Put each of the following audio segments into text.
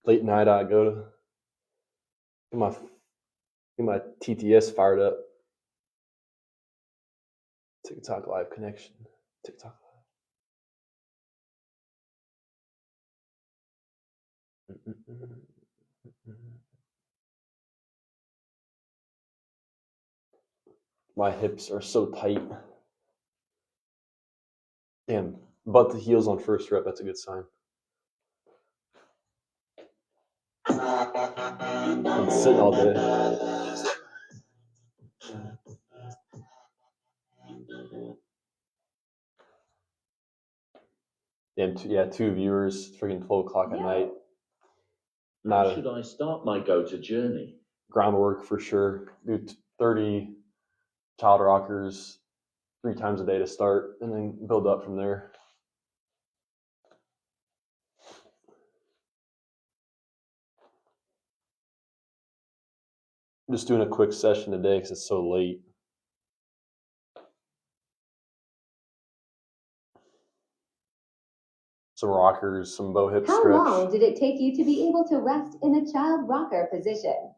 Late night, I go to get my TTS fired up. TikTok live connection. TikTok live. My hips are so tight. Damn, butt to heels on first rep. That's a good sign. I'm sitting all day. Yeah, 2 viewers, freaking 12 o'clock at night. How should I start my GOATA journey? Groundwork for sure. Do 30 child rockers 3 times a day to start, and then build up from there. I'm just doing a quick session today because it's so late. Some rockers, some bow hip stretch. How long did it take you to be able to rest in a child rocker position?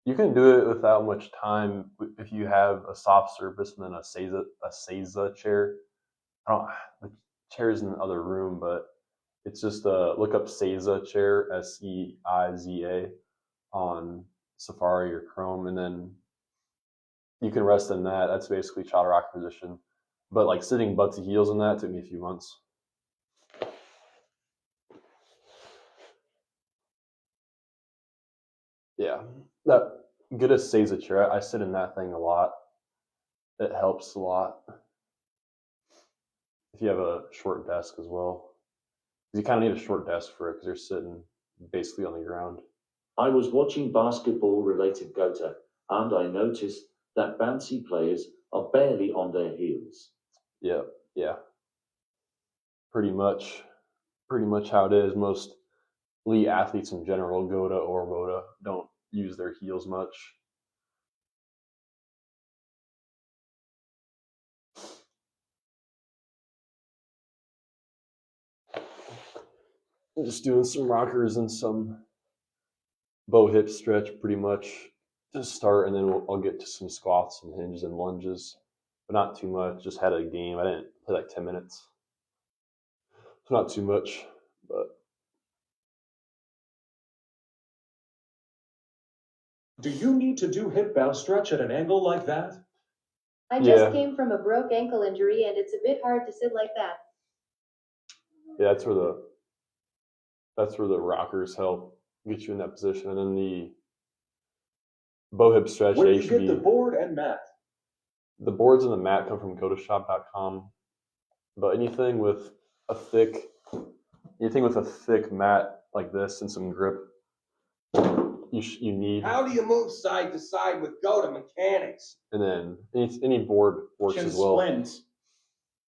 You can do it without much time if you have a soft surface and then a Seiza chair. The chair's in the other room, but it's just look up Seiza chair, Seiza, on Safari or Chrome, and then you can rest in that. That's basically child rock position. But like sitting butt to heels in that took me a few months. Yeah, that get a Seiza chair. I sit in that thing a lot. It helps a lot. If you have a short desk as well, you kind of need a short desk for it because you're sitting basically on the ground. I was watching basketball-related GOATA, and I noticed that bouncy players are barely on their heels. Yeah. Pretty much how it is. Most elite athletes in general, GOATA or WOTA, don't use their heels much. I'm just doing some rockers and some bow hip stretch pretty much to start, and then I'll get to some squats and hinges and lunges, but not too much. Just had a game. I didn't play like 10 minutes. It's not too much, but. Do you need to do hip bow stretch at an angle like that? I just came from a broke ankle injury, and it's a bit hard to sit like that. Yeah, that's where the rockers help get you in that position, and then the bow hip stretch. Where do you get the board and mat? The boards and the mat come from GOATAshop.com, but anything with a thick mat like this and some grip, you need. How do you move side to side with GOATA mechanics? And then any board works as well. Splints.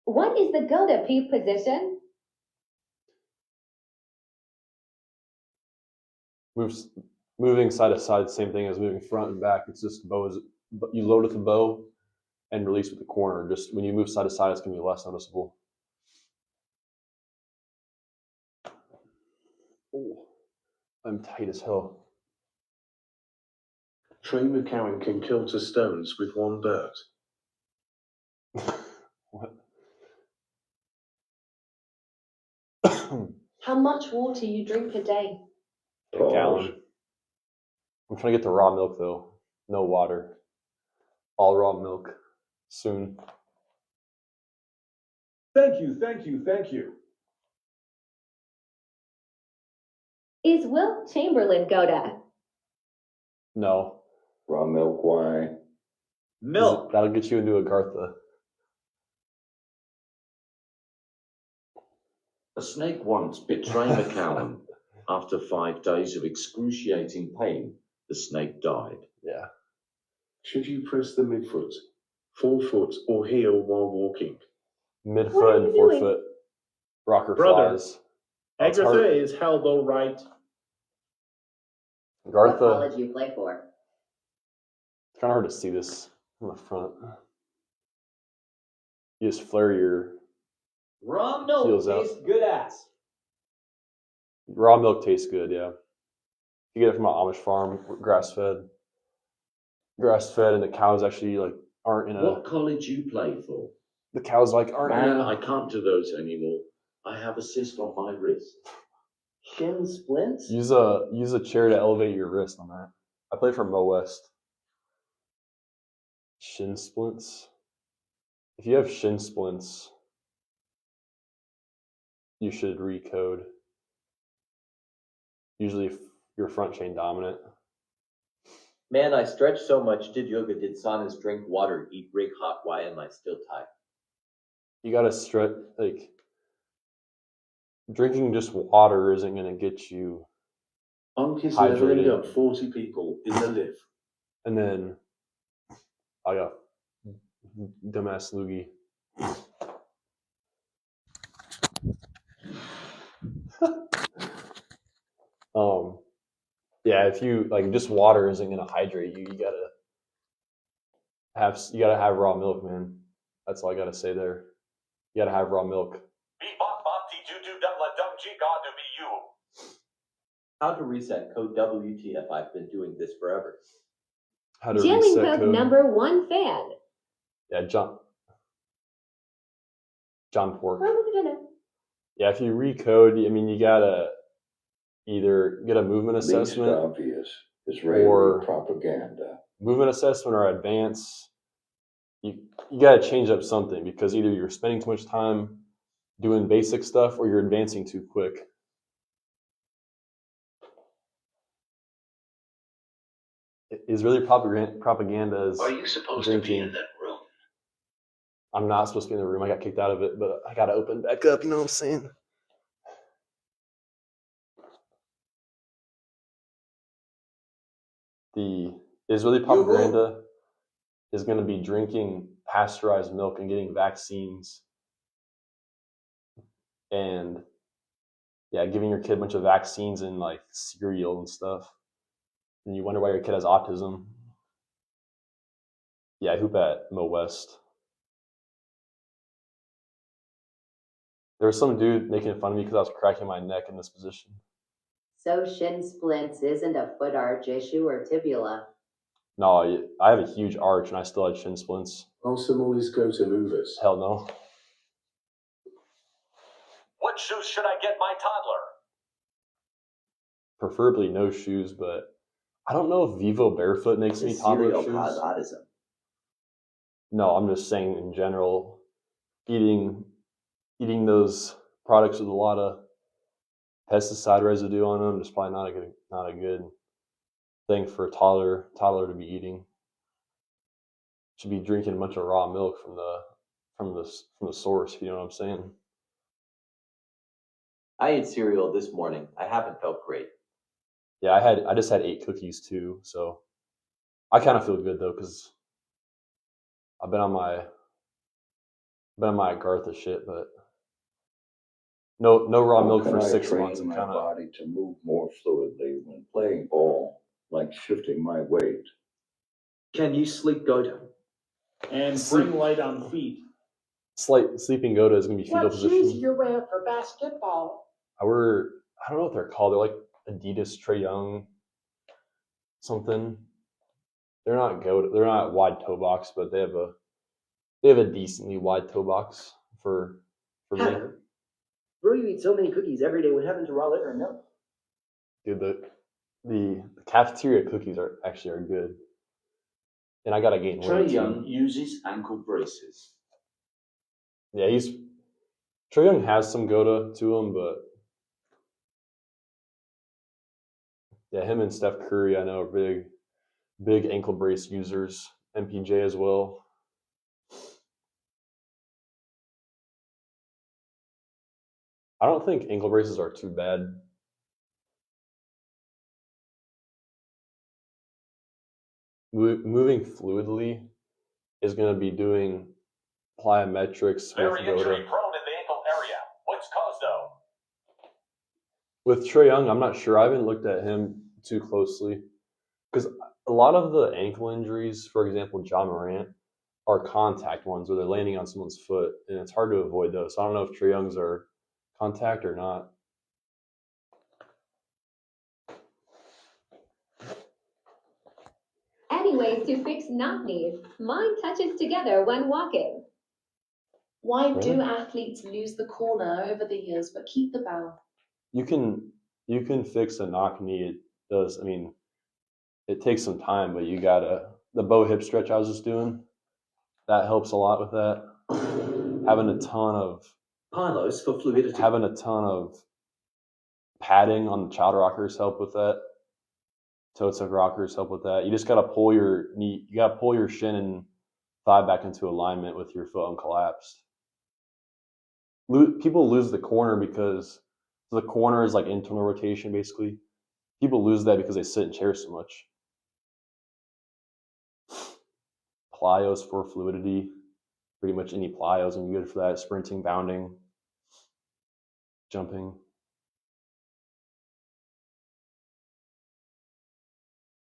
What is the GOATA peep position? Moving side to side, same thing as moving front and back. It's just you load with the bow and release with the corner. Just when you move side to side, it's going to be less noticeable. Oh, I'm tight as hell. Trey McCowan can kill 2 stones with 1 bird. What? How much water you drink a day? A gallon. I'm trying to get the raw milk though. No water. All raw milk. Soon. Thank you. Is Will Chamberlain GOATA? No. Raw milk, why? Milk. That'll get you into a Gartha. A snake once bit Trey McCowan. After 5 days of excruciating pain, the snake died. Yeah. Should you press the midfoot, forefoot, or heel while walking? Midfoot and forefoot. Rocker flies. Agatha is held all right. What Gartha. college do you play for? It's kind of hard to see this on the front. You just flare your Raw heels milk out. tastes good ass. Raw milk tastes good, yeah. You get it from an Amish farm, grass fed, and the cows actually like aren't in a. What college you play for? The cows like aren't. Man, I can't do those anymore. I have a cyst on my wrist. Shin splints? Use a chair to elevate your wrist on that. I play for Mo West. Shin splints. If you have shin splints, you should recode. Usually, if you're front chain dominant. Man, I stretched so much, did yoga, did saunas, drink water, eat rig hot. Why am I still tired? You gotta stretch. Like drinking just water isn't gonna get you. Unc is Hydrated. leveling up 40 people in the lift. And then I got dumbass loogie. Yeah, if you like just water isn't gonna hydrate you. You gotta have raw milk, man. That's all I gotta say there. You gotta have raw milk. How to reset code WTF. I've been doing this forever. How to Jelly reset Coke code. #1 fan. Yeah, John Pork. Oh, look at it. Yeah, if you recode, I mean, you gotta either get a movement Least assessment, obvious Israeli or propaganda. movement assessment or advance. You gotta change up something because either you're spending too much time doing basic stuff or you're advancing too quick. Israeli propaganda is Are you supposed drinking. to be in that room? I'm not supposed to be in the room. I got kicked out of it, but I gotta open back up. You know what I'm saying? The Israeli propaganda is going to be drinking pasteurized milk and getting vaccines, and yeah, giving your kid a bunch of vaccines and like cereal and stuff. And you wonder why your kid has autism. Yeah, I hoop at Mo West. There was some dude making fun of me because I was cracking my neck in this position. So shin splints isn't a foot arch issue or tibula. No, I have a huge arch and I still had shin splints. I'll some all these go-to movers. Hell no. What shoes should I get my toddler? Preferably no shoes, but I don't know if Vivo Barefoot makes any toddler Cereal shoes. cause autism. No, I'm just saying in general, eating those products with a lot of pesticide residue on them is probably not a good thing for a toddler to be eating. Should be drinking a bunch of raw milk from the source. You know what I'm saying? I ate cereal this morning. I haven't felt great. Yeah, I just had 8 cookies too, so I kind of feel good though because I've been on my Agartha shit, but no raw How milk can for I 6 train months. I'm my kind of body to move more fluidly when playing ball, like shifting my weight? Can you sleep GOATA? And Sleep. bring light on feet. sleeping GOATA is gonna be fetal position. you're wearing for basketball? I don't know what they're called. They're like Adidas Trae Young something. They're not GOATA. They're not wide toe box, but they have a decently wide toe box for me. Bro, you eat so many cookies every day. What happened to raw liver and milk? Dude, the cafeteria cookies are good, and I gotta gain weight. Trae too. Young uses ankle braces. Yeah, Trae Young has some GOATA to him, but yeah, him and Steph Curry I know are big ankle brace users. MPJ as well. I don't think ankle braces are too bad. Moving fluidly is going to be doing plyometrics Very with injury GOATA. prone in the ankle area. What's caused though? With Trae Young, I'm not sure. I haven't looked at him too closely because a lot of the ankle injuries, for example, John Morant, are contact ones where they're landing on someone's foot, and it's hard to avoid those. So I don't know if Trae Young's are contact or not. many ways to fix knock knees. Mine touches together when walking. Why Really? do athletes lose the corner over the years but keep the bow? You can fix a knock knee. It does. I mean, it takes some time, but you gotta the bow hip stretch I was just doing. That helps a lot with that. Having a ton of Pylos for fluidity. padding on the child rockers help with that. Toe tuck rockers help with that. You just gotta pull your knee. You gotta pull your shin and thigh back into alignment with your foot uncollapsed. People lose the corner because the corner is like internal rotation basically. People lose that because they sit in chairs so much. Plyos for fluidity. Pretty much any plyos and good for that. Sprinting, bounding, jumping.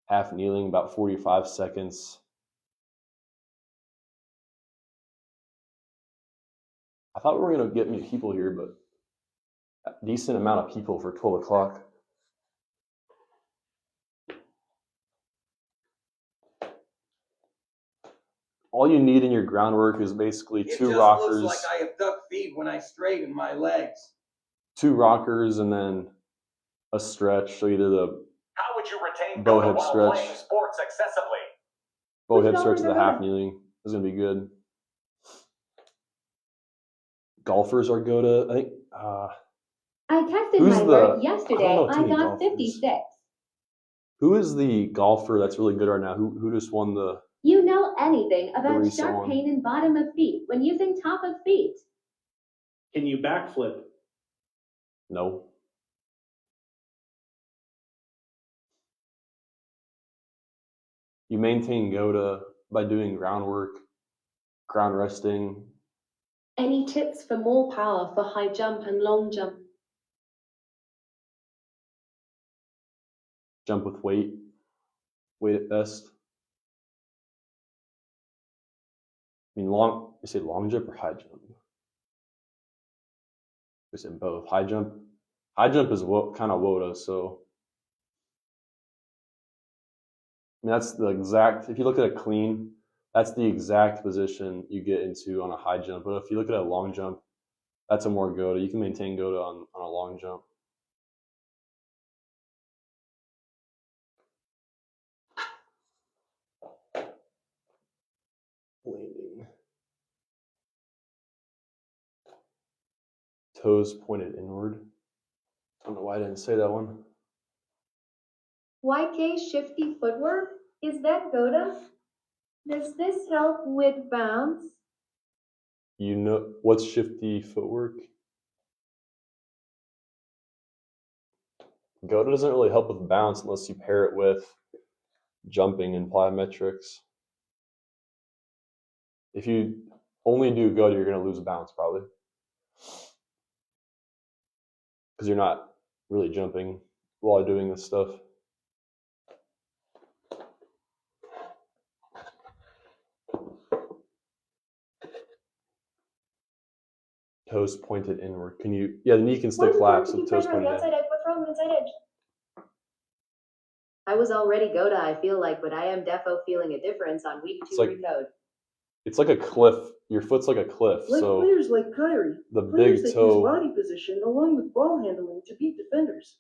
Half kneeling, about 45 seconds. I thought we were going to get new people here, but a decent amount of people for 12 o'clock. All you need in your groundwork is basically two rockers. It just looks like I have duck feet when I straighten my legs. Two rockers and then a stretch. So either the How would you retain bow GOATA hip while stretch. playing sports excessively? Bow hip stretch to the half kneeling is going to be good. Golfers are GOATA. I think. I tested Who's my the- work yesterday. I don't know I too many got golfers. 56. Who is the golfer that's really good right now? Who just won the? You know anything about recent sharp one. pain in bottom of feet when using top of feet? Can you backflip? No. You maintain GOATA by doing groundwork, ground resting. Any tips for more power for high jump and long jump? Jump with weight at best. I mean, you say long jump or high jump? We said both. High jump is kind of WOTA, so I mean, that's the exact, if you look at a clean, that's the exact position you get into on a high jump. But if you look at a long jump, that's a more GOATA. You can maintain GOATA on a long jump. Landing. Toes pointed inward. I don't know why I didn't say that one. YK shifty footwork? Is that GOATA? Does this help with bounce? You know what's shifty footwork? GOATA doesn't really help with bounce unless you pair it with jumping and plyometrics. If you only do GOATA, you're going to lose bounce probably. Because you're not really jumping while doing this stuff. Toes pointed inward. Can you? Yeah, the knee can still collapse with toes pointed in. Outside edge. What's wrong with inside edge? I was already GOATA, I feel like, but I am defo feeling a difference on week 2 recode. It's like a cliff. Your foot's like a cliff. Like so players like Kyrie, the players big that toe, use body position along with ball handling to beat defenders.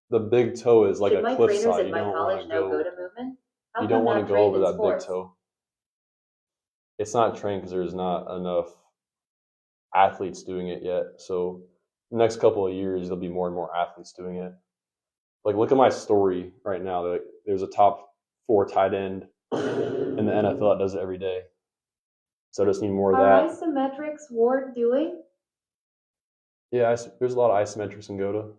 the big toe is like Should a my cliff trainers side. at You my don't college want to know go. GOATA movement? How You come don't want not to go trained over in that sports? big toe. It's not trained because there's not enough athletes doing it yet. So the next couple of years, there'll be more and more athletes doing it. Like, look at my story right now. Like, there's a top 4 tight end in the NFL that does it every day. So I just need more of Are that. isometrics worth doing? Yeah, there's a lot of isometrics in GOATA.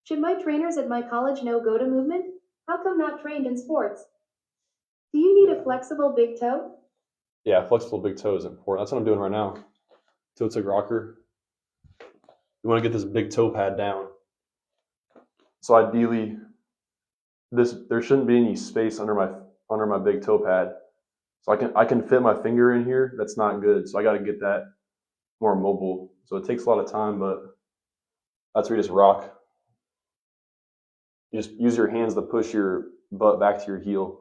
Should my trainers at my college know GOATA movement? How come not trained in sports? Do you need a flexible big toe? Yeah, flexible big toe is important. That's what I'm doing right now. Toe tuck rocker. You want to get this big toe pad down. So ideally, there shouldn't be any space under my big toe pad. So I can fit my finger in here. That's not good. So I got to get that more mobile. So it takes a lot of time, but That's where you just rock. You just use your hands to push your butt back to your heel.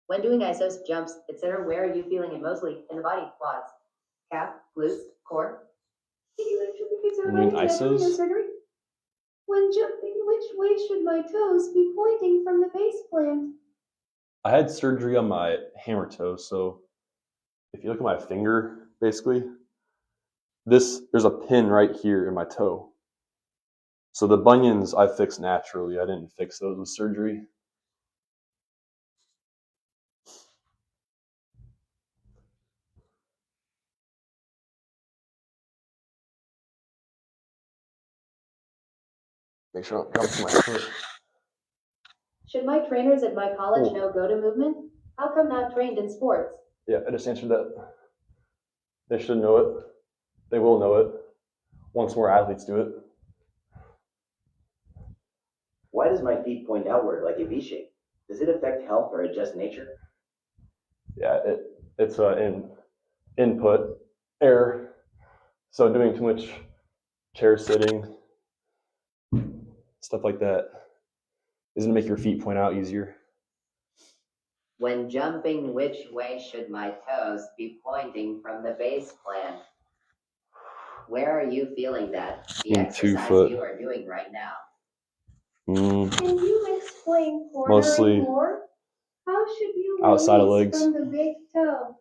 When doing isos jumps, etc., where are you feeling it mostly? In the body, quads, calf, glutes, core? Did you actually fix You mean everybody after your isos? surgery? When jumping, which way should my toes be pointing from the base plant? I had surgery on my hammer toe, so if you look at my finger, basically, there's a pin right here in my toe. So the bunions I fixed naturally. I didn't fix those with surgery. Make sure I don't drop to my foot. Should my trainers at my college Cool. know GOATA movement? How come not trained in sports? Yeah, I just answered that. They should know it. They will know it once more athletes do it. Why does my feet point outward like a V shape? Does it affect health or just nature? Yeah, it's an input error. So doing too much chair sitting, stuff like that, is gonna make your feet point out easier. When jumping, which way should my toes be pointing from the base plan? Where are you feeling that? The exercise you are doing right now. Can you explain cornering Mostly more? How should you outside of release legs. from the big toe?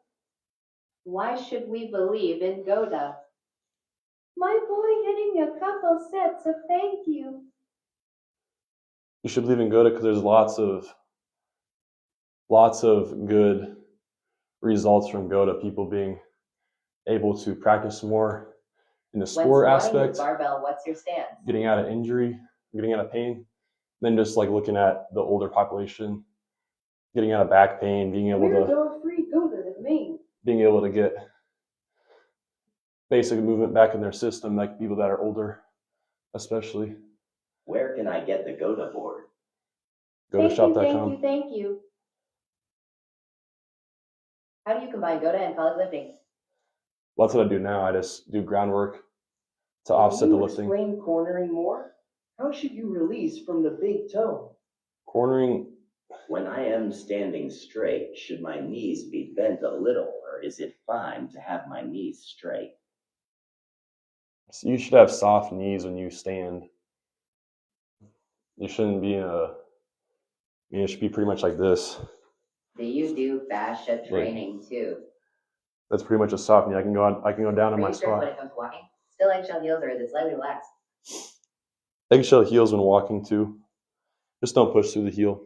Why should we believe in GOATA? My boy hitting a couple sets of thank you. You should believe in GOATA because there's lots of good results from GOATA. People being able to practice more in the sport When squatting with aspect, barbell, what's your stance? getting out of injury, getting out of pain, then just like looking at the older population, getting out of back pain, being able Mirador-free GOATA in Maine. to get basic movement back in their system, like people that are older, especially. Where can I get the GOATA board? GOATAshop.com. Thank you. How do you combine GOATA and powerlifting? Well, that's what I do now. I just do groundwork to offset the lifting. Can you explain cornering more? How should you release from the big toe? Cornering. When I am standing straight, should my knees be bent a little, or is it fine to have my knees straight? So you should have soft knees when you stand. You shouldn't be it should be pretty much like this. Do you do fascia training too? That's pretty much a soft knee. I can go down in my Are you strict when squat. it comes to walking? Still eggshell heels or is it slightly relaxed? Eggshell heels when walking too. Just don't push through the heel.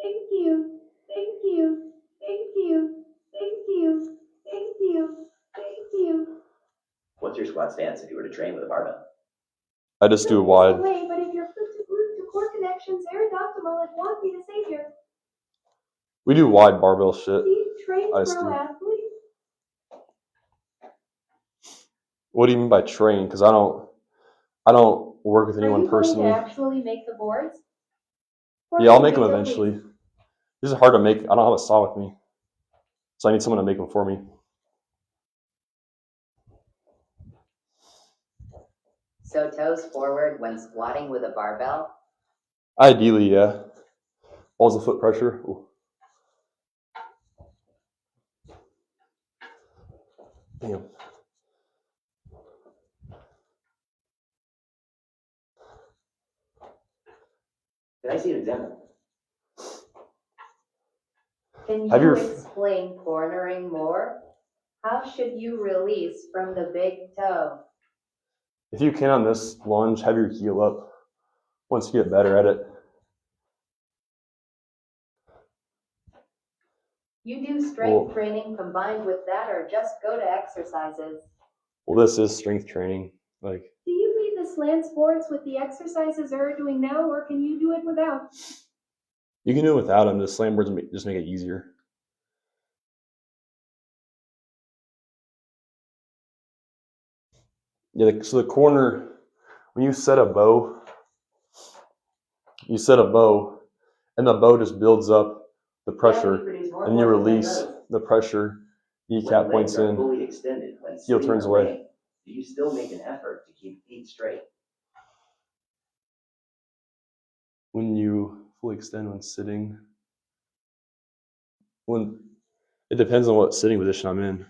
Thank you. Thank you. Thank you. Thank you. Thank you. Thank you. What's your squat stance if you were to train with a barbell? I just do Not wide. this way, but if your foot to glute to core connections are optimal, it won't be the savior. We do wide barbell shit. Do you train I just pro do. athletes? What do you mean by train? Because I don't work with anyone Are you personally. going to actually make the boards? Or Yeah, I'll will make you them do eventually. these? This is hard to make. I don't have a saw with me, so I need someone to make them for me. So toes forward when squatting with a barbell? Ideally, yeah. Balls of foot pressure. Ooh. Damn. Can I see an example? Can Have you your- explain cornering more? How should you release from the big toe? If you can on this lunge, have your heel up. Once you get better at it. You do strength Well- training combined with that or just go to exercises? Well, this is strength training. Like, Do you need the slant sports with the exercises you're doing now, or can you do it without? you can do it without them. The slam boards just make it easier. Yeah, so the corner, when you set a bow, and the bow just builds up the pressure, and you release the pressure, kneecap points in, fully extended when heel sitting turns or away. laying, do you still make an effort to keep feet straight? When you fully extend when sitting, when it depends on what sitting position I'm in,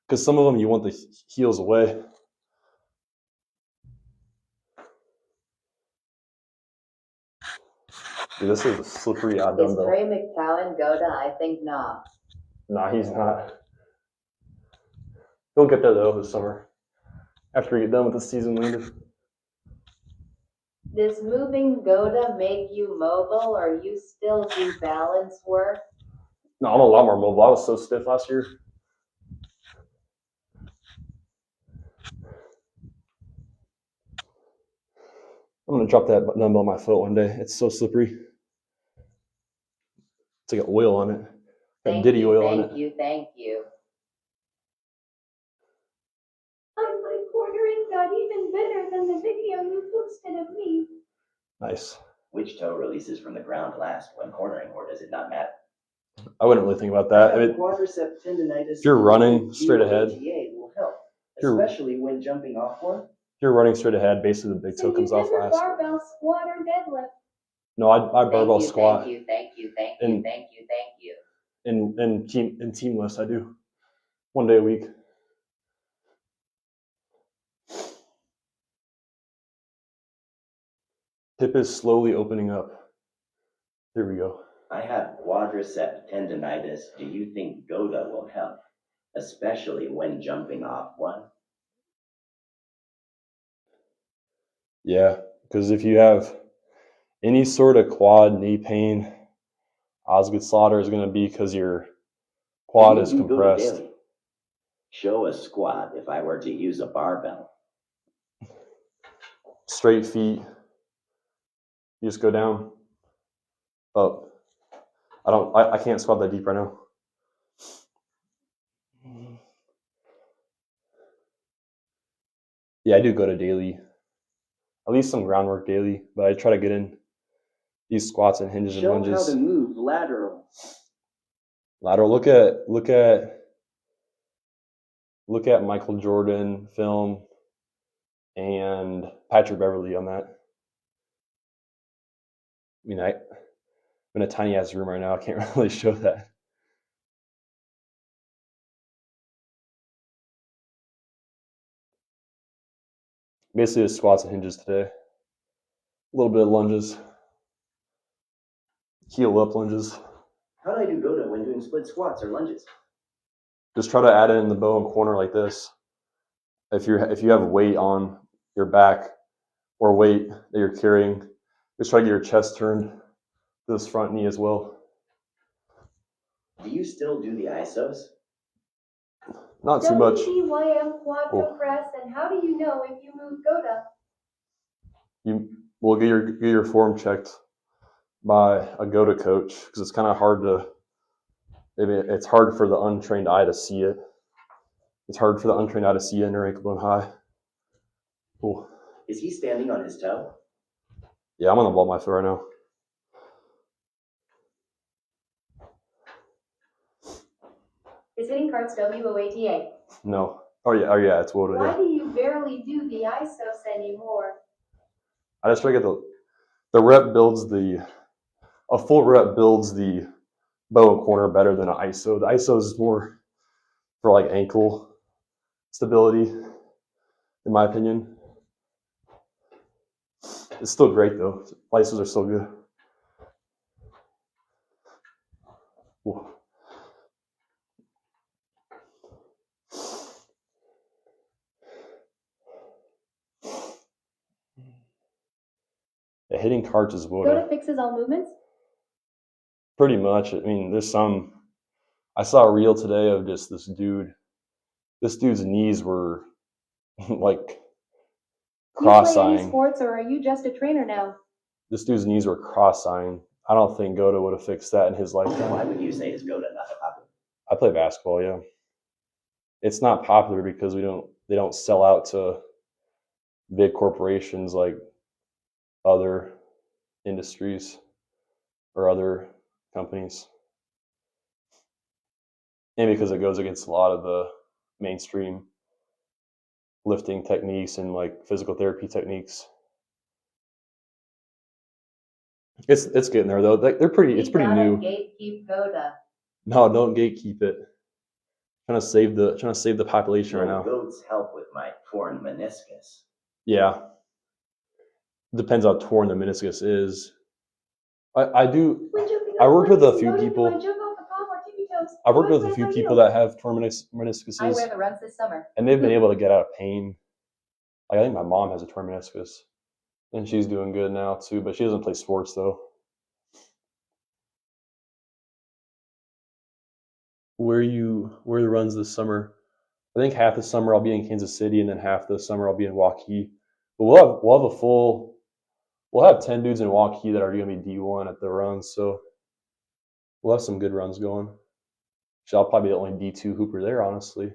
because some of them you want the heels away. Dude, this is a slippery odd Is dumbbell. Trey McCowan GOATA? I think not. Nah, he's not. He'll get there though this summer after we get done with the season later. Does moving GOATA make you mobile, or you still do balance work? No, I'm a lot more mobile. I was so stiff last year. I'm gonna drop that dumbbell on my foot one day. It's so slippery. It's like an oil on it. Thank Diddy you, oil on it. thank you, thank you. My cornering got even better than the video you posted of me. Nice. Which toe releases from the ground last when cornering, or does it not matter? I wouldn't really think about that. I mean, Quadricep tendonitis. if you're running straight ahead, GOATA will help, you're- especially when jumping off one. if you're running straight ahead, basically the big So toe comes you off never last. barbell squat or deadlift. No, I barbell squat. Thank you, thank you, thank you, And- thank you, thank you. And team lifts I do 1 day a week. Hip is slowly opening up. Here we go. I have quadricep tendonitis. Do you think GOATA will help, especially when jumping off one? Yeah, because if you have any sort of quad knee pain, Osgood slaughter is going to be because your quad is Do GOATA compressed. daily? Show a squat if I were to use a barbell. Straight feet. You just go down, up. I can't squat that deep right now. Yeah, I do go to daily. At least some groundwork daily, but I try to get in these squats and hinges and Show lunges. how to move lateral. Lateral. Look at Michael Jordan film and Patrick Beverly on that. I mean, I'm in a tiny ass room right now. I can't really show that. Basically, the squats and hinges today. A little bit of lunges. Heel up lunges. How do I do GOATA when doing split squats or lunges? Just try to add in the bow and corner like this. If you have weight on your back or weight that you're carrying, just try to get your chest turned to this front knee as well. Do you still do the ISOs? Not too much. WTYM quad Oh. compress, and how do you know if you move GOATA? You will get your form checked by a GOATA coach because it's kind of hard to. It's hard for the untrained eye to see it. It's hard for the untrained eye to see inner ankle bone high. Cool. Is he standing on his toe? Yeah, I'm on the ball of my foot right now. Is hitting carts WOATA? No. Oh yeah, it's WOTA. Why Yeah. do you barely do the ISOs anymore? I just try to get the rep builds a full rep builds the bow and corner better than an ISO. The ISO is more for like ankle stability, in my opinion. It's still great though. ISOs are still good. Ooh. Yeah, hitting carts is WOTA. GOATA fixes all movements? Pretty much. I mean, there's some. I saw a reel today of just this dude. This dude's knees were like Do you play any cross-eyeing. sports, or are you just a trainer now? This dude's knees were cross-eyeing. I don't think GOATA would have fixed that in his lifetime. Why would you say is GOATA not popular? I play basketball, yeah. It's not popular because they don't sell out to big corporations like other industries or other companies. And because it goes against a lot of the mainstream lifting techniques and like physical therapy techniques. It's getting there though. They're pretty. It's pretty new. Gatekeep GOATA. No, don't gatekeep it. Trying to save the population right now. Goats help with my torn meniscus. Yeah. Depends how torn the meniscus is. I worked with a few people. I worked with a few people that have torn meniscuses. I wear the runs this summer. And they've been able to get out of pain. Like, I think my mom has a torn meniscus, and she's doing good now too. But she doesn't play sports though. Where the runs this summer? I think half the summer I'll be in Kansas City, and then half the summer I'll be in Waukee. But we'll have 10 dudes in Waukee that are going to be D1 at the runs, so we'll have some good runs going. So I'll probably be the only D2 hooper there, honestly.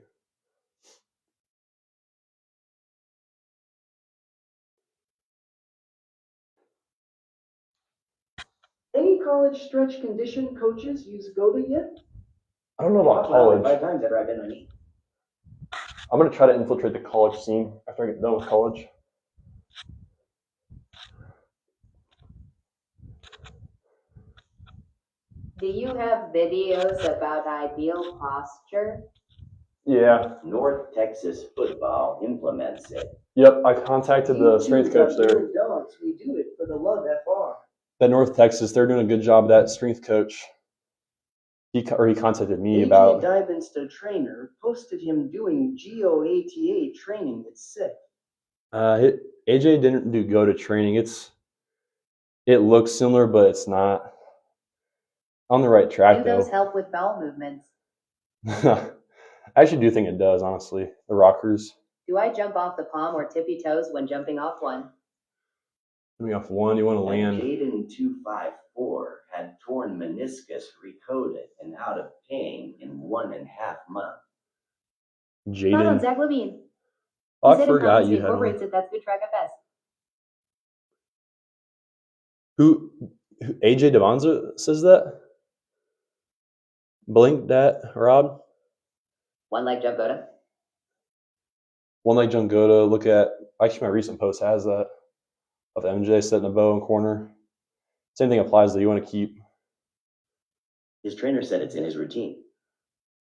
Any college stretch condition coaches use GOATA yet? I don't know about college. 5 times ever I've been on E. I'm going to try to infiltrate the college scene after I get done with college. Do you have videos about ideal posture? Yeah. North Texas football implements it. Yep, I contacted the strength coach there. Dogs, we do it for the love FR. At North Texas, they're doing a good job. That strength coach, he contacted me about. Dybantsa trainer posted him doing GOATA training. It's sick. AJ didn't do GOATA training. It looks similar, but it's not on the right track. Do though. those help with bowel movements? I actually do think it does, honestly. The rockers. Do I jump off the palm or tippy toes when jumping off one? Jumping off one, you want to land. Jaden 254 had torn meniscus recoded and out of pain in 1.5 months. Jaden. Zach Levine. Oh, I forgot you had one. It. That's good track FS. Who AJ Dybantsa says that? Blink that, Rob. One leg jump GOATA. One leg jump GOATA. Look at actually my recent post has that of MJ setting a bow in corner. Same thing applies though. You want to keep. His trainer said it's in his routine.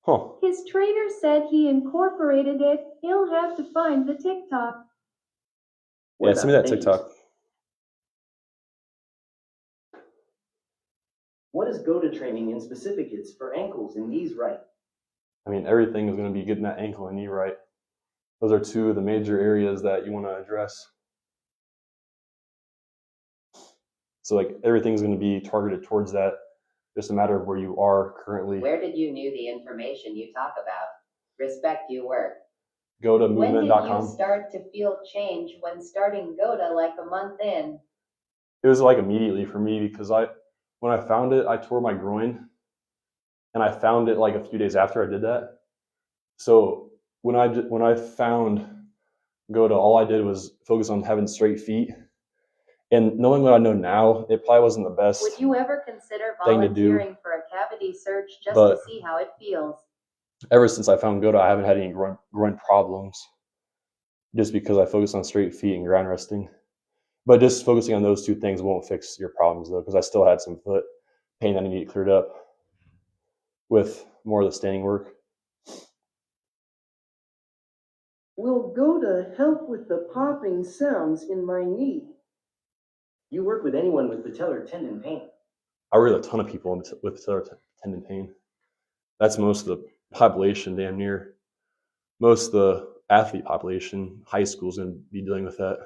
Huh. His trainer said he incorporated it. He'll have to find the TikTok. Yeah, send me that TikTok. What is GOATA training in specific? It's for ankles and knees, right? I mean, everything is going to be getting that ankle and knee right. Those are two of the major areas that you want to address. So like everything's going to be targeted towards that. Just a matter of where you are currently. Where did you knew the information you talk about? Respect you work. GOATAmovement.com. When did you start to feel change when starting GOATA like a month in? It was like immediately for me because when I found it, I tore my groin, and I found it like a few days after I did that. So when I found GOATA, all I did was focus on having straight feet. And knowing what I know now, it probably wasn't the best. Would you ever consider thing to do. volunteering for a cavity search just to see how it feels? Ever since I found GOATA, I haven't had any groin problems, just because I focus on straight feet and ground resting. But just focusing on those two things won't fix your problems though, because I still had some foot pain that I need to get cleared up with more of the standing work. Will GOATA help with the popping sounds in my knee? You work with anyone with patellar tendon pain. I work with a ton of people with patellar tendon pain. That's most of the population, damn near. Most of the athlete population, high school, is going to be dealing with that.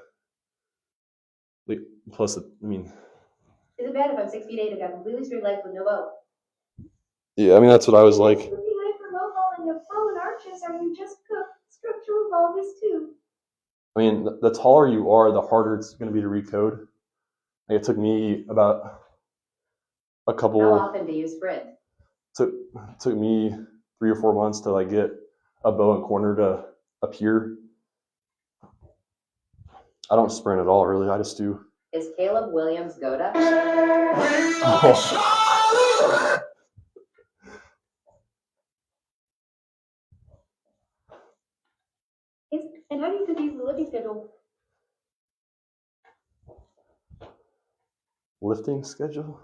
Like, plus, I mean. Is it bad if I'm 6 feet 8 and got completely straight legs with no bow? Yeah, I mean that's what I was like. Would be high for low ball and have fallen arches, or you just cook structural valgus too? I mean, the taller you are, the harder it's going to be to recode. Like, it took me about a couple. How often do you sprint? Took me 3 or 4 months to like get a bow and corner to appear. I don't sprint at all, really. I just do. Is Caleb Williams GOATA? Oh. And how do you confuse the lifting schedule? Lifting schedule?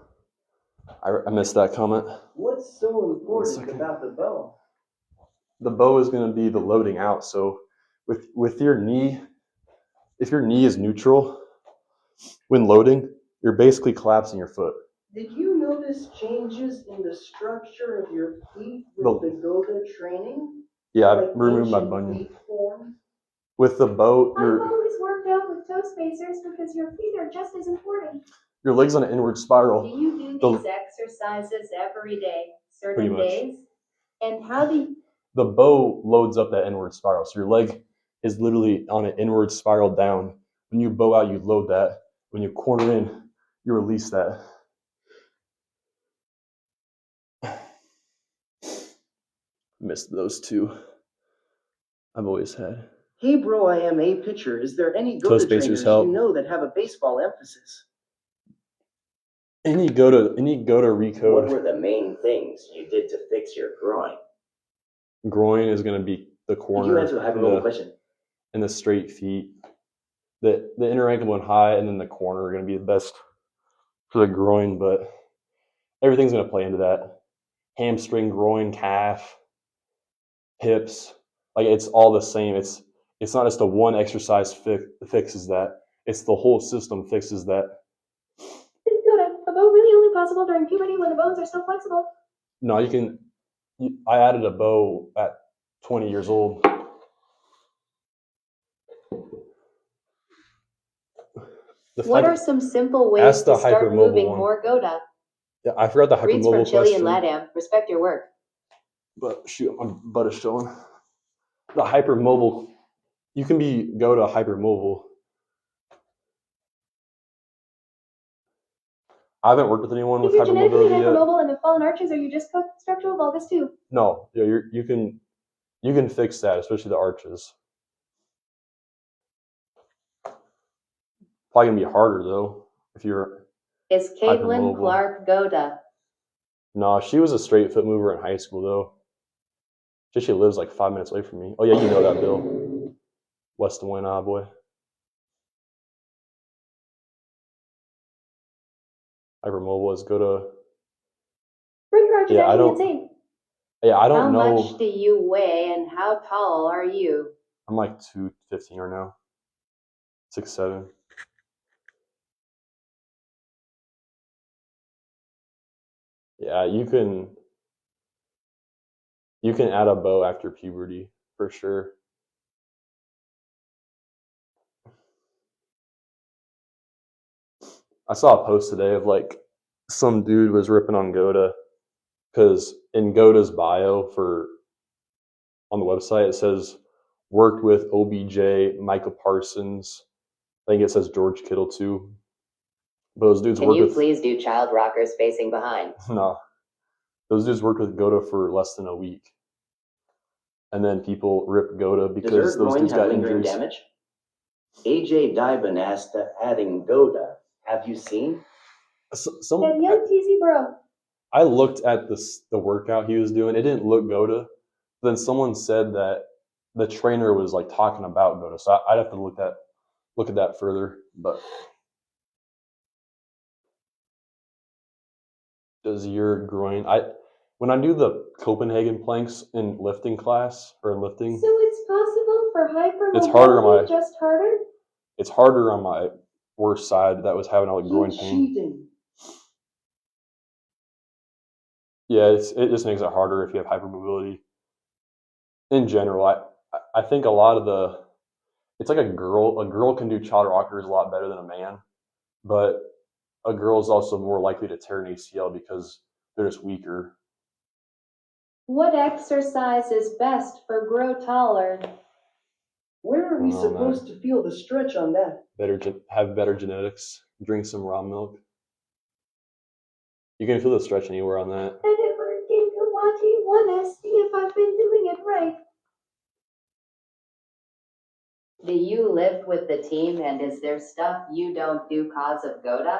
I missed that comment. What's so important about the bow? The bow is going to be the loading out. So with your knee, if your knee is neutral when loading, you're basically collapsing your foot. Did you notice changes in the structure of your feet with the GOATA training? Yeah, Like I've removed my ancient bunion. feet forms? With the bow, I've always worked out with toe spacers because your feet are just as important. your leg's on an inward spiral. Do you do these exercises every day, certain Pretty much. days? And how do you... The bow loads up that inward spiral. So your leg is literally on an inward spiral down. When you bow out, you load that. When you corner in, you release that. Missed those two. I've always had. Hey bro, I am a pitcher. Is there any Toe GOATA spacers trainers help. you know that have a baseball emphasis? Any GOATA recode. What were the main things you did to fix your groin? Groin is going to be the corner. Could you answer the hypermobile question? And the straight feet. The inner ankle and high, and then the corner are going to be the best for the groin, but everything's going to play into that. Hamstring, groin, calf, hips. Like, it's all the same. It's not just a one exercise fixes that. It's the whole system fixes that. Is GOATA a bow really only possible during puberty when the bones are still flexible? No, I added a bow at 20 years old. What are some simple ways to start moving more GOATA? Yeah, I forgot the Reads from hypermobile Chile question. and LATAM. Respect your work. But shoot, my butt is showing. The hypermobile, you can go to hypermobile. I haven't worked with anyone with If you're genetically hypermobility yet. hypermobile and have fallen arches, are you just structural valgus too? No, yeah, you can fix that, especially the arches. Probably gonna be harder though if you're. Is Caitlin hypermobile. Clark GOATA? No, she was a straight foot mover in high school though. She lives like 5 minutes away from me. Oh yeah, you know that, Bill. West Des Moines, boy. Hypermobile is GOATA. Break your arches Yeah, I driving me don't. insane. Yeah, I don't How know. much do you weigh and how tall are you? I'm like 215 right now. 6'7". Yeah, you can add a bow after puberty for sure. I saw a post today of like some dude was ripping on GOATA because in GOATA's bio on the website it says worked with OBJ, Micah Parsons. I think it says George Kittle too. But those dudes Can you please do child rockers facing behind? No. Those dudes worked with GOATA for less than a week. And then people ripped GOATA because those dudes got injuries. Damage? AJ Dybantsa adding GOATA. Have you seen? That young teasy bro. I looked at the workout he was doing. It didn't look GOATA. Then someone said that the trainer was like talking about GOATA. So I'd have to look at that further. But does your groin? When I do the Copenhagen planks in lifting class or in lifting, So it's possible for hypermobility, it's harder on just harder? It's harder on my worst side that was having all the groin pain. Cheating. Yeah, it just makes it harder if you have hypermobility. In general, I think a lot of it's like a girl can do child rockers a lot better than a man, but a girl is also more likely to tear an ACL because they're just weaker. What exercise is best for grow taller? Where are we supposed to feel the stretch on that? Have better genetics. Drink some raw milk. You can feel the stretch anywhere on that. I never came to watching wanna see if I've been doing it right. Do you lift with the team, and is there stuff you don't do cause of GOATA?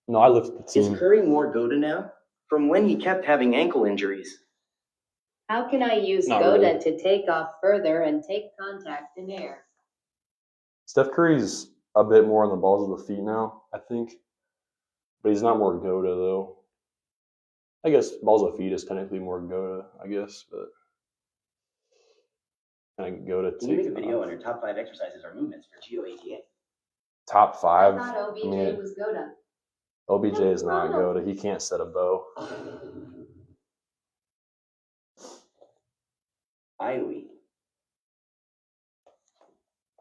No, I lift the team. Is Curry more GOATA now? From when he kept having ankle injuries. How can I use Not GOATA really. to take off further and take contact in air? Steph Curry's a bit more on the balls of the feet now, I think. But he's not more GOATA, though. I guess balls of feet is technically more GOATA, I guess. But I can go to Can you make a video on your top 5 exercises or movements for GOATA? top I 5. thought OBJ I mean, was GOATA. OBJ is not GOATA. He can't set a bow. IOE.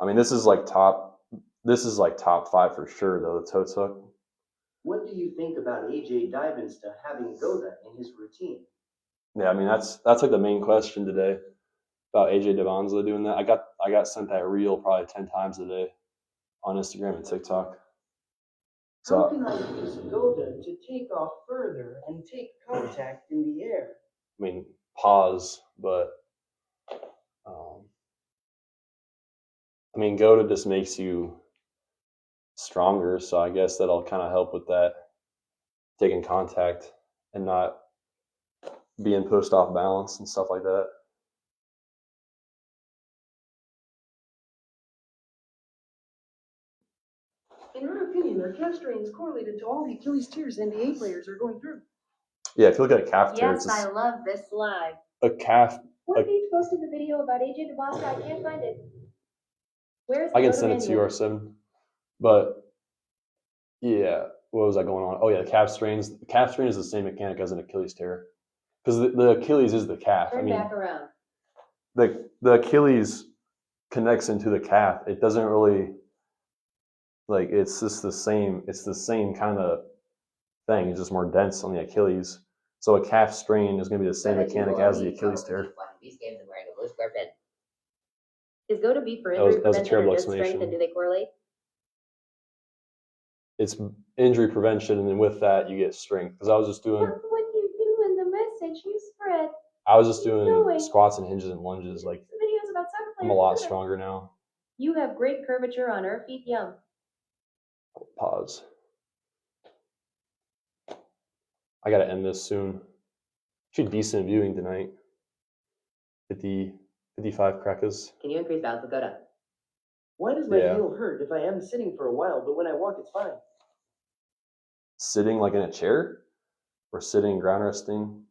I mean, this is like top 5 for sure, though, the toe tuck. What do you think about AJ Dybantsa having GOATA in his routine? Yeah, I mean that's like the main question today about AJ Dybantsa doing that. I got sent that reel probably 10 times a day on Instagram and TikTok. So How can I use GOATA to take off further and take contact in the air? I mean, pause, but I mean, GOATA just makes you stronger, so I guess that'll kind of help with that, taking contact and not being pushed off balance and stuff like that. In your opinion, are calf strains correlated to all the Achilles tears NBA players are going through? Yeah, if you look at a calf tear, Yes, I love this live. a calf. What page posted the video about AJ Dybantsa? I can't find it. Where's the I can GOATA send it to you, manual? R7. But yeah, what was that going on? Oh yeah, the calf strains. The calf strain is the same mechanic as an Achilles tear, because the Achilles is the calf. Turn back around. The Achilles connects into the calf. It doesn't really like it's just the same. It's the same kind of thing. It's just more dense on the Achilles. So a calf strain is going to be the same mechanic as the Achilles tear. Is GOATA beef for That was injury a prevention terrible or just strength, explanation. and do they correlate? It's injury prevention, and then with that you get strength. Because I was just doing What you do in the message you spread. squats and hinges and lunges. Like Videos about soccer I'm players. a lot stronger now. You have great curvature on her feet, yum. Pause. I gotta end this soon. Should decent viewing tonight. 55 crackers. Can you increase balance with GOATA? Why does my Yeah. heel hurt if I am sitting for a while, but when I walk, it's fine? Sitting like in a chair, or sitting ground resting.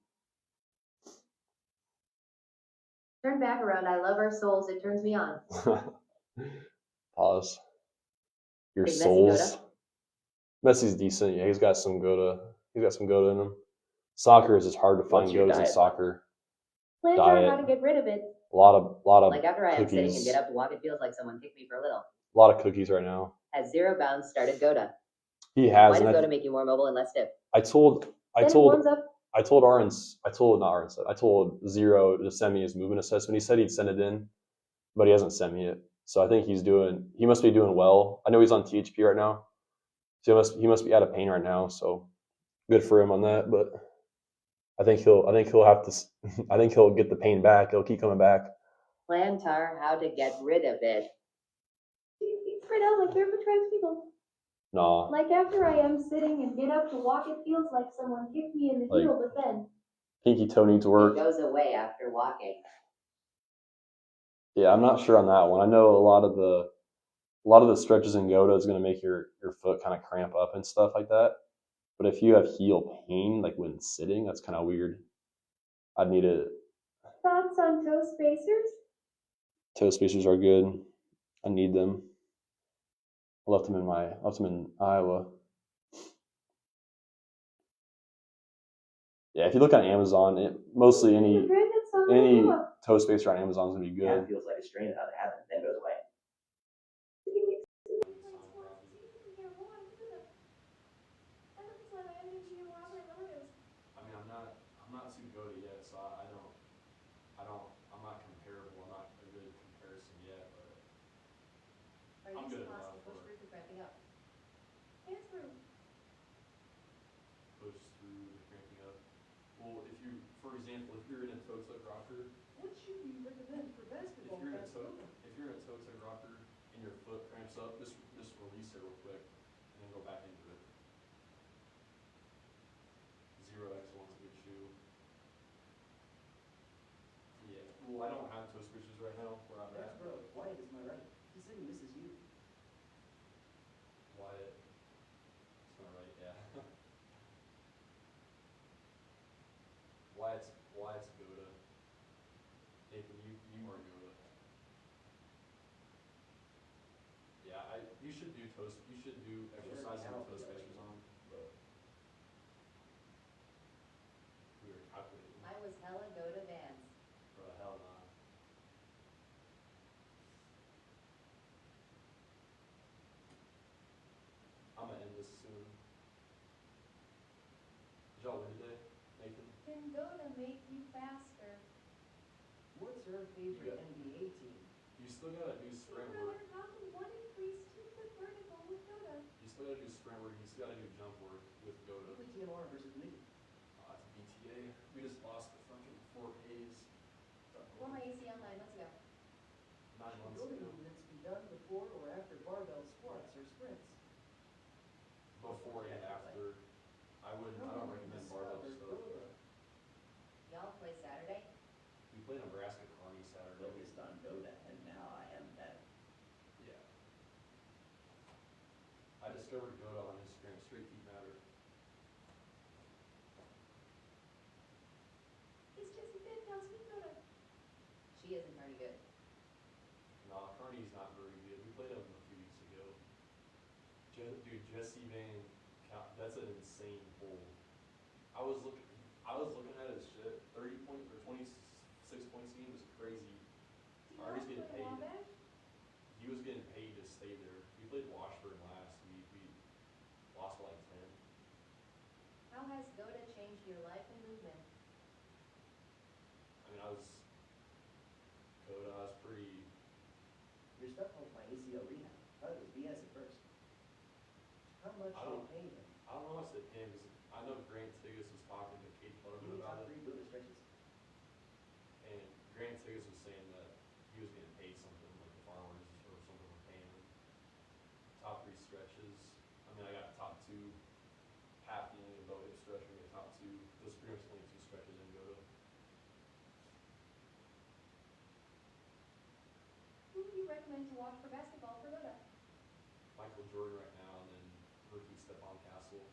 Turn back around. I love our souls. It turns me on. Pause. Your Is Messi souls. Messi's decent. Yeah, he's got some GOATA. He's got some GOATA in him. Soccer is just hard to find What's your GOATas in diet? soccer. Plans are how to get rid of it. A lot of Like after I am sitting and cookies. get up to walk, it feels like someone kicked me for a little. A lot of cookies right now. Has Zero Bounds started GOATA? He has. Why does and GOATA make you more mobile and less stiff? I told Zero to send me his movement assessment. He said he'd send it in, but he hasn't sent me it. So I think he must be doing well. I know he's on THP right now. So he must be out of pain right now. So good for him on that. But I think he'll have to. I think he'll get the pain back. He'll keep coming back. Plantar, how to get rid of it. You spread out like barefoot trans people. Nah. Like after I am sitting and get up to walk, it feels like someone kicked me in the heel, but then. Pinky toe needs work. It goes away after walking. Yeah, I'm not sure on that one. I know a lot of the stretches in GOATA is going to make your foot kind of cramp up and stuff like that. But if you have heel pain, like when sitting, that's kind of weird. I'd need it. Thoughts on toe spacers? Toe spacers are good. I need them. I left them in Iowa. Yeah, if you look on Amazon, mostly any toe spacer on Amazon is gonna be good. Yeah, it feels like a strain out of habit, then goes away. I mean, I'm not too GOATA yet, so I'm not comparable. I'm not a good comparison yet, but I'm good enough. Push through the cramping up. Well, for example, if you're in a toe tuck rocker, What should we recommend for basketball? if you're you're in a toe tag rocker and your foot cramps up, just release it real quick and then go back into it. 0x1's a good shoe. Yeah. Well, I don't have toe switches right now where I'm That's at. bro. Wyatt is my right. He said he misses you. Wyatt. It's not right, yeah. Wyatt's GOATA. Nathan, you are GOATA. Yeah, you should do exercising with toe sketchers on, but we were calculating. I was hella GOATA Vans. Bro, hell nah. I'm gonna end this soon. Did y'all win today, Nathan? Can GOATA make you faster? What's her favorite NBA team? You still gotta do sprint work. Copy 1 increase 2 foot vertical with GOATA. You still gotta do sprint work. You still gotta do jump work with GOATA. Who TMR versus me? It's a BTA. We just lost the fucking 4Ks. Former ACL 9 months ago. 9 months GOATA ago. movements be done before or after barbell squats or sprints? Before and after. I don't recommend barbell stuff. Y'all play Saturday? We played Nebraska Carney Saturday. Focused on GOATA, and now I am better. Yeah. I discovered GOATA on Instagram. Straight feet matter. It's Jessie Bedfield's with GOATA. She isn't very good. Nah, Carney's not very good. We played him a few weeks ago. Dude, Jesse Van, that's an insane pull. I was looking at his shit. 30 points or 26 points a game was crazy. He's getting paid. He was getting paid to stay there. We played Washburn last week. We lost by like 10. How has GOATA changed your life and movement? I mean, I was pretty. Your stuff helped my ACL rehab. I thought it was BS at first. How much did they pay him? I don't know how much they pay him because I know Grant Tigas was talking to Kate Give Clutterman me top about 3 it. GOATA stretches. And Grant Tigas was saying that he was getting paid something like the farmers or something were paying him. Top 3 stretches. I mean, I got top 2, half the boat hip stretch. We got top 2. Those pretty much only 2 stretches in GOATA. Who do you recommend to watch for basketball for GOATA? Michael Jordan right now, and then rookie Stephon Castle.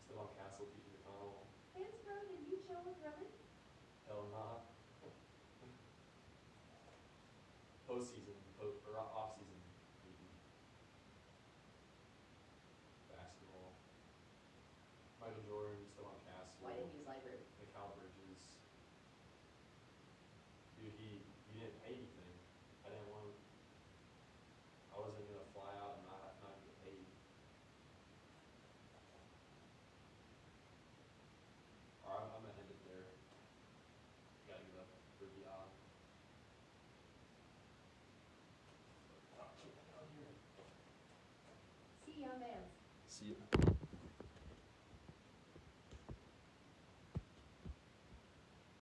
Stephon Castle, PJ McConnell. Fans Pro, did you chill with Drummond? Hell nah. Postseason, or off-season, maybe. Basketball. Michael Jordan, Stephon Castle. Why didn't you use library? Mikal Bridges. Dude, he didn't pay anything. I wasn't gonna fly out and not get paid. Alright, I'm gonna end it there. Gotta give up for the See ya, Vans. See you.